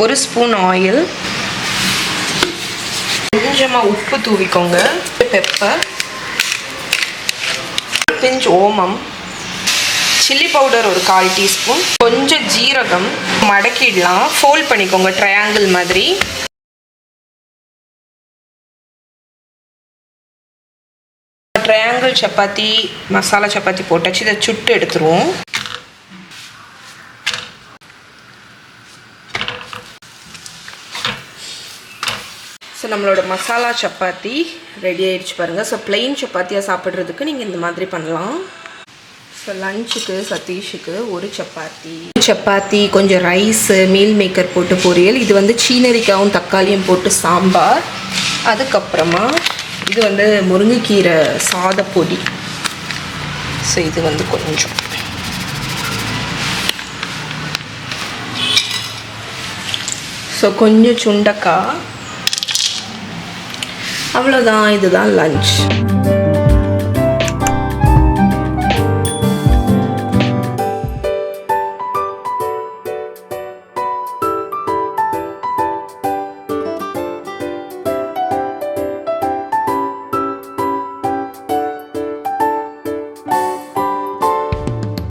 1 spoon oil, கொஞ்சமாக உப்பு தூவிக்கோங்க, pepper, pinch ஓமம், சில்லி பவுடர் ஒரு 1/4 டீஸ்பூன், கொஞ்சம் ஜீரகம் மடக்கிடலாம். ஃபோல்ட் பண்ணிக்கோங்க ட்ரையாங்கிள் மாதிரி. ட்ரையாங்கிள் சப்பாத்தி மசாலா சப்பாத்தி போட்டாச்சு. இதை சுட்டு எடுத்துருவோம். ஸோ நம்மளோட மசாலா சப்பாத்தி ரெடி ஆகிடுச்சு பாருங்கள். ஸோ பிளெயின் சப்பாத்தியாக சாப்பிட்றதுக்கு நீங்கள் இந்த மாதிரி பண்ணலாம். ஸோ லஞ்சுக்கு சதீஷுக்கு ஒரு சப்பாத்தி, கொஞ்சம் ரைஸு, மீல் மேக்கர் போட்டு பொரியல். இது வந்து சீனரிக்காவும் தக்காளியும் போட்டு சாம்பார். அதுக்கப்புறமா இது வந்து முருங்கைக்கீரை சாதப்பொடி. ஸோ இது வந்து கொஞ்சம். ஸோ கொஞ்சம் சுண்டக்காய். அவ்வளோதான், இதுதான் லஞ்ச்.